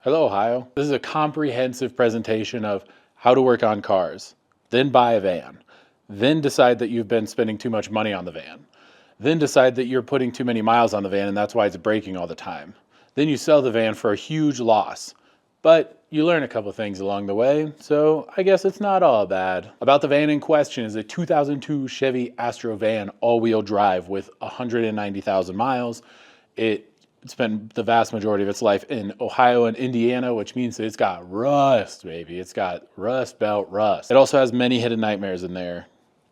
Hello, Ohio. This is a comprehensive presentation of how to work on cars, then buy a van, then decide that you've been spending too much money on the van, then decide that you're putting too many miles on the van and that's why it's breaking all the time. Then you sell the van for a huge loss. But you learn a couple things along the way, so I guess it's not all bad. About the van in question is a 2002 Chevy Astro van all-wheel drive with 190,000 miles. It spent the vast majority of its life in Ohio and Indiana, which means that it's got rust, baby. It's got rust belt rust. It also has many hidden nightmares in there,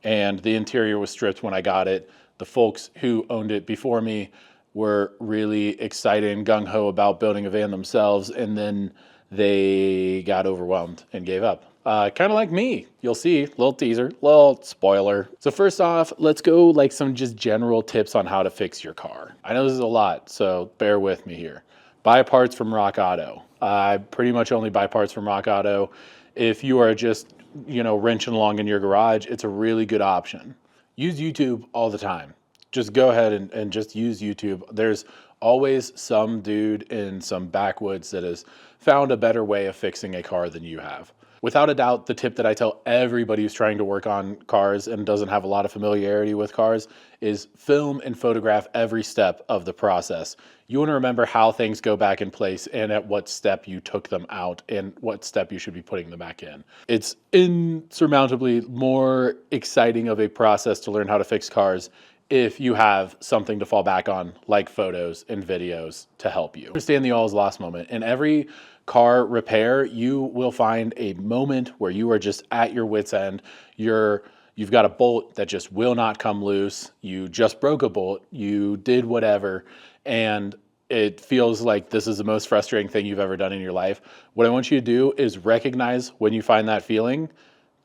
and the interior was stripped when I got it. The folks who owned it before me were really excited and gung-ho about building a van themselves, and then they got overwhelmed and gave up. Kind of like me. You'll see, little teaser, little spoiler. So first off, let's go like some just general tips on how to fix your car. I know this is a lot, so bear with me here. Buy parts from Rock Auto. I pretty much only buy parts from Rock Auto. If you are just, wrenching along in your garage, it's a really good option. Use YouTube all the time. Just go ahead and just use YouTube. There's always some dude in some backwoods that has found a better way of fixing a car than you have. Without a doubt, the tip that I tell everybody who's trying to work on cars and doesn't have a lot of familiarity with cars is film and photograph every step of the process. You want to remember how things go back in place and at what step you took them out and what step you should be putting them back in. It's insurmountably more exciting of a process to learn how to fix cars if you have something to fall back on, like photos and videos to help you. Understand the all is lost moment. In every car repair, you will find a moment where you are just at your wit's end. You've got a bolt that just will not come loose. You just broke a bolt. You did whatever, and it feels like this is the most frustrating thing you've ever done in your life. What I want you to do is recognize when you find that feeling,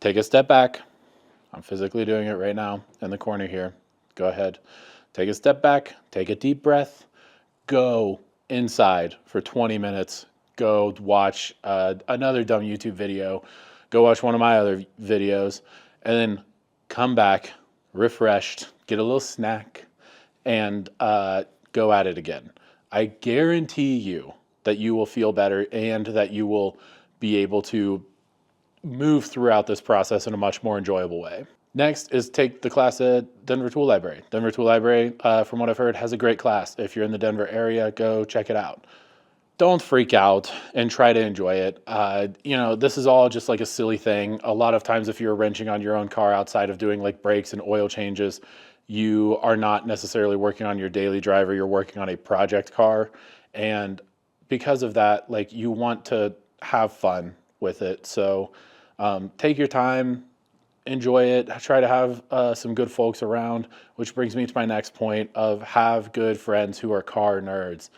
take a step back. I'm physically doing it right now in the corner here. Go ahead, take a step back, take a deep breath, go inside for 20 minutes, go watch another dumb YouTube video, go watch one of my other videos, and then come back refreshed, get a little snack, and go at it again. I guarantee you that you will feel better and that you will be able to move throughout this process in a much more enjoyable way. Next is take the class at Denver Tool Library. Denver Tool Library, from what I've heard, has a great class. If you're in the Denver area, go check it out. Don't freak out and try to enjoy it. This is all just like a silly thing. A lot of times if you're wrenching on your own car outside of doing like brakes and oil changes, you are not necessarily working on your daily driver, you're working on a project car. And because of that, like you want to have fun with it. So take your time, enjoy it, try to have some good folks around, which brings me to my next point of have good friends who are car nerds.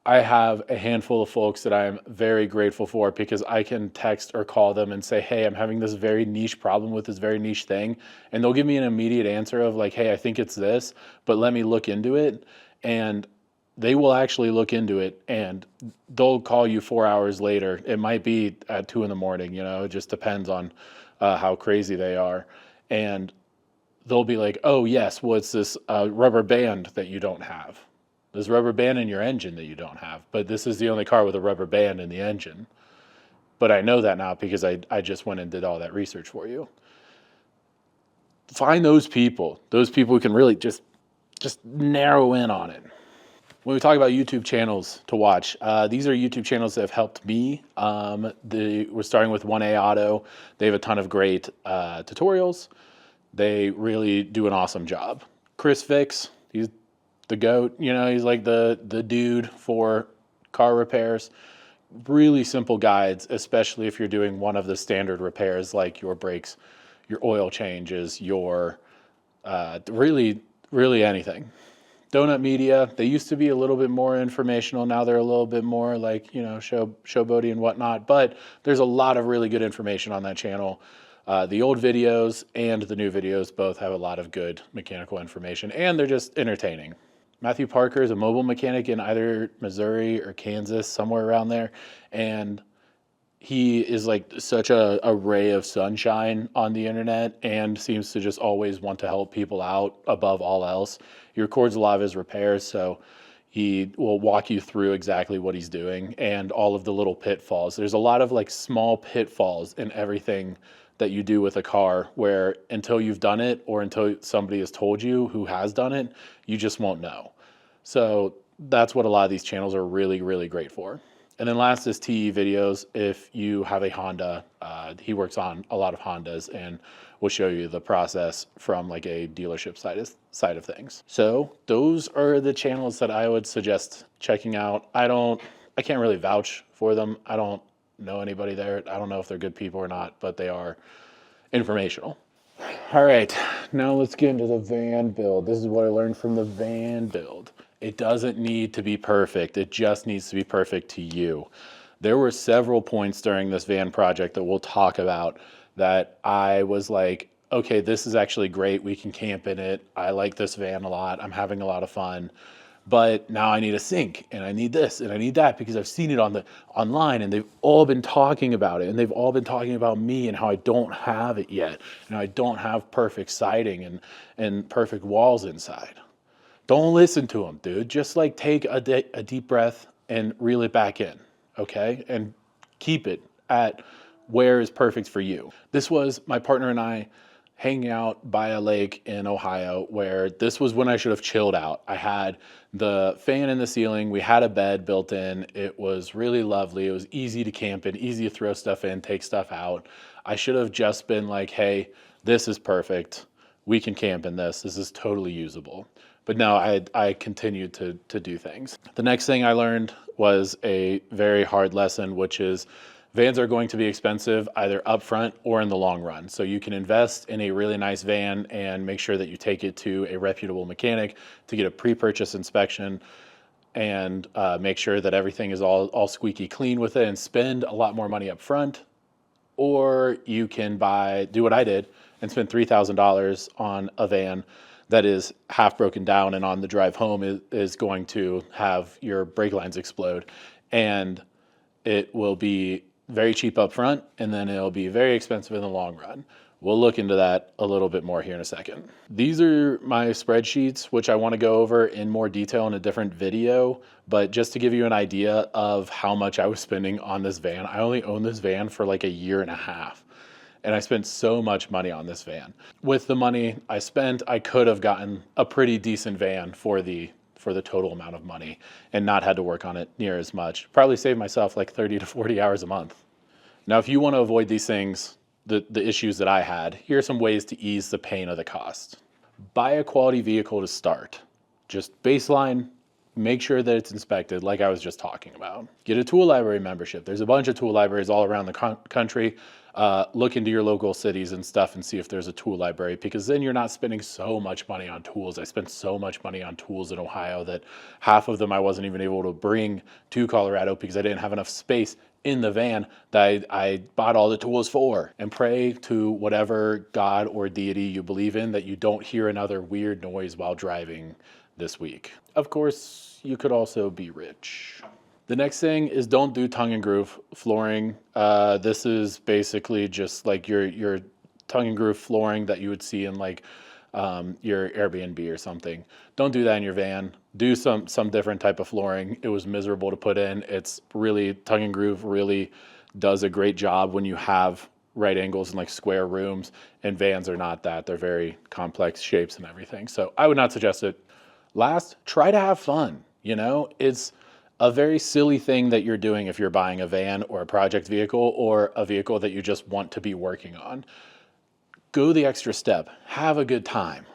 I have a handful of folks that I'm very grateful for because I can text or call them and say, hey, I'm having this very niche problem with this very niche thing. And they'll give me an immediate answer of like, hey, I think it's this, but let me look into it. And they will actually look into it and they'll call you 4 hours later. It might be at 2 in the morning, it just depends on how crazy they are. And they'll be like, oh yes, what's this rubber band that you don't have? There's rubber band in your engine that you don't have, but this is the only car with a rubber band in the engine. But I know that now because I just went and did all that research for you. Find those people who can really just narrow in on it. When we talk about YouTube channels to watch, these are YouTube channels that have helped me. We're starting with 1A Auto. They have a ton of great tutorials. They really do an awesome job. Chris Fix, he's the GOAT. He's like the dude for car repairs. Really simple guides, especially if you're doing one of the standard repairs like your brakes, your oil changes, your really anything. Donut Media, they used to be a little bit more informational. Now they're a little bit more like, showboaty and whatnot. But there's a lot of really good information on that channel. The old videos and the new videos both have a lot of good mechanical information, and they're just entertaining. Matthew Parker is a mobile mechanic in either Missouri or Kansas, somewhere around there. And he is like such a ray of sunshine on the internet and seems to just always want to help people out above all else. He records a lot of his repairs, so He will walk you through exactly what he's doing and all of the little pitfalls. There's a lot of like small pitfalls in everything that you do with a car where until you've done it or until somebody has told you who has done it, you just won't know. So that's what a lot of these channels are really, really great for. And then last is TE videos. If you have a Honda, he works on a lot of Hondas and will show you the process from like a dealership side of things. So those are the channels that I would suggest checking out. I can't really vouch for them. I don't know anybody there. I don't know if they're good people or not, but they are informational. All right, now let's get into the van build. This is what I learned from the van build. It doesn't need to be perfect. It just needs to be perfect to you. There were several points during this van project that we'll talk about that I was like, okay, this is actually great. We can camp in it. I like this van a lot. I'm having a lot of fun. But now I need a sink and I need this and I need that because I've seen it online and they've all been talking about it and they've all been talking about me and how I don't have it yet and I don't have perfect siding and perfect walls inside. Don't listen to them, dude. Just like take a deep breath and reel it back in, okay? And keep it at where is perfect for you. This was my partner and I hanging out by a lake in Ohio where this was when I should have chilled out. I had the fan in the ceiling. We had a bed built in. It was really lovely. It was easy to camp in, easy to throw stuff in, take stuff out. I should have just been like, hey, this is perfect. We can camp in this. This is totally usable. But no, I continued to do things. The next thing I learned was a very hard lesson, which is vans are going to be expensive either upfront or in the long run. So you can invest in a really nice van and make sure that you take it to a reputable mechanic to get a pre-purchase inspection and make sure that everything is all squeaky clean with it and spend a lot more money up front. Or you can do what I did and spend $3,000 on a van that is half broken down and on the drive home is going to have your brake lines explode. And it will be very cheap up front and then it'll be very expensive in the long run. We'll look into that a little bit more here in a second. These are my spreadsheets, which I want to go over in more detail in a different video, but just to give you an idea of how much I was spending on this van. I only owned this van for like a year and a half. And I spent so much money on this van. With the money I spent, I could have gotten a pretty decent van for the total amount of money and not had to work on it near as much. Probably saved myself like 30 to 40 hours a month. Now, if you want to avoid these things, the issues that I had, here are some ways to ease the pain of the cost. Buy a quality vehicle to start. Just baseline, make sure that it's inspected like I was just talking about. Get a tool library membership. There's a bunch of tool libraries all around the country. Look into your local cities and stuff and see if there's a tool library, because then you're not spending so much money on tools. I spent so much money on tools in Ohio that half of them I wasn't even able to bring to Colorado because I didn't have enough space in the van that I bought all the tools for. And pray to whatever God or deity you believe in that you don't hear another weird noise while driving this week. Of course, you could also be rich. The next thing is don't do tongue and groove flooring. This is basically just like your tongue and groove flooring that you would see in like your Airbnb or something. Don't do that in your van. Do some different type of flooring. It was miserable to put in. It's really, tongue and groove really does a great job when you have right angles and like square rooms, and vans are not that. They're very complex shapes and everything. So I would not suggest it. Last, try to have fun. You know, it's a very silly thing that you're doing if you're buying a van or a project vehicle or a vehicle that you just want to be working on. Go the extra step. Have a good time.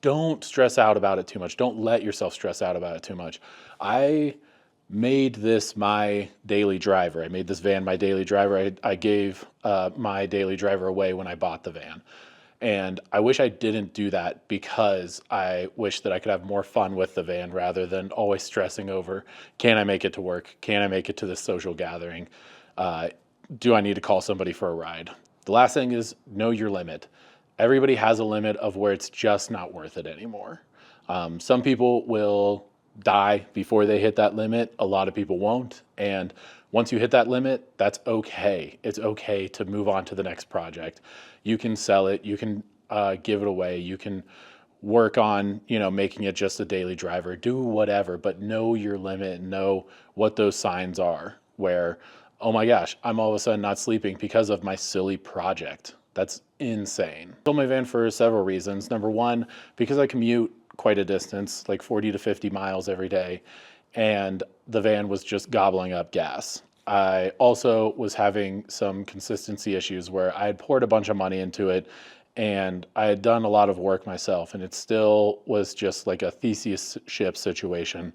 Don't stress out about it too much. Don't let yourself stress out about it too much. I made this my daily driver. I made this van my daily driver. I gave my daily driver away when I bought the van. And I wish I didn't do that because I wish that I could have more fun with the van rather than always stressing over, can I make it to work? Can I make it to this social gathering? Do I need to call somebody for a ride? The last thing is know your limit. Everybody has a limit of where it's just not worth it anymore. Some people will die before they hit that limit. A lot of people won't. And once you hit that limit, that's okay. It's okay to move on to the next project. You can sell it. You can give it away. You can work on, making it just a daily driver, do whatever, but know your limit, know what those signs are where, oh my gosh, I'm all of a sudden not sleeping because of my silly project. That's insane. I sold my van for several reasons. Number one, because I commute quite a distance, like 40 to 50 miles every day, and the van was just gobbling up gas. I also was having some consistency issues where I had poured a bunch of money into it and I had done a lot of work myself, and it still was just like a thesis ship situation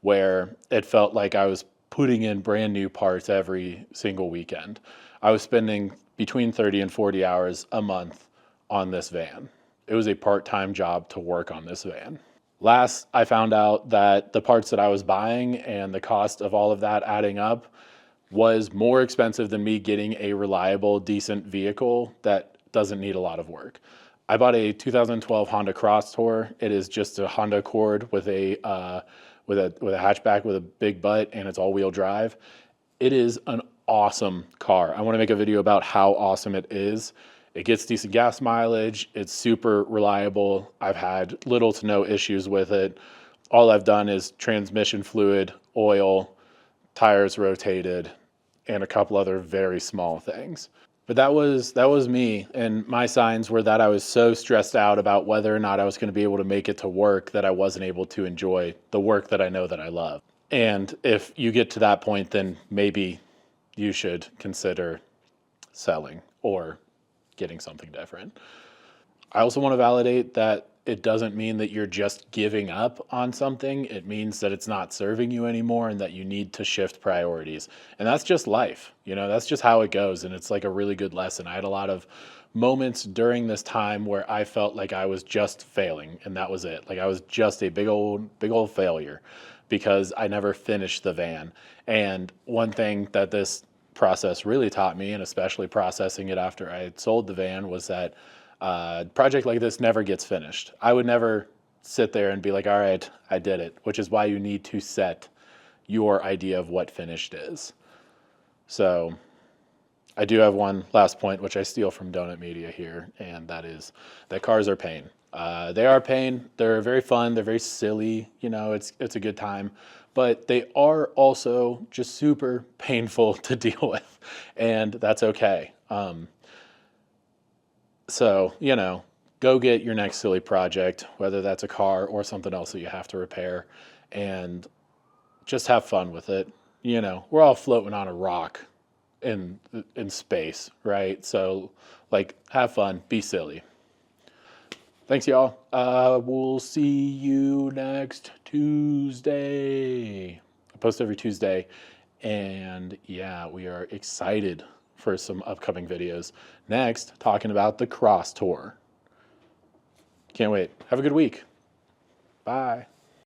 where it felt like I was putting in brand new parts every single weekend. I was spending between 30 and 40 hours a month on this van. It was a part-time job to work on this van. Last, I found out that the parts that I was buying and the cost of all of that adding up was more expensive than me getting a reliable, decent vehicle that doesn't need a lot of work. I bought a 2012 Honda Crosstour. It is just a Honda Accord with a hatchback with a big butt, and it's all-wheel drive. It is an awesome car. I want to make a video about how awesome it is. It gets decent gas mileage. It's super reliable. I've had little to no issues with it. All I've done is transmission fluid, oil, tires rotated, and a couple other very small things. But that was me, and my signs were that I was so stressed out about whether or not I was going to be able to make it to work that I wasn't able to enjoy the work that I know that I love. And if you get to that point, then maybe you should consider selling or getting something different. I also want to validate that it doesn't mean that you're just giving up on something. It means that it's not serving you anymore and that you need to shift priorities. And that's just life. That's just how it goes. And it's like a really good lesson. I had a lot of moments during this time where I felt like I was just failing, and that was it. Like I was just a big old failure because I never finished the van. And one thing that this process really taught me, and especially processing it after I had sold the van, was that project like this never gets finished. I would never sit there and be like, all right, I did it, which is why you need to set your idea of what finished is. So I do have one last point, which I steal from Donut Media here, and that is that cars are pain. They are pain. They're very fun. They're very silly. It's a good time, but they are also just super painful to deal with, and that's okay. So, go get your next silly project, whether that's a car or something else that you have to repair, and just have fun with it. We're all floating on a rock in space, right? So, have fun, be silly. Thanks, y'all. We'll see you next Tuesday. I post every Tuesday, and yeah, we are excited for some upcoming videos. Next, talking about the Crosstour. Can't wait. Have a good week. Bye.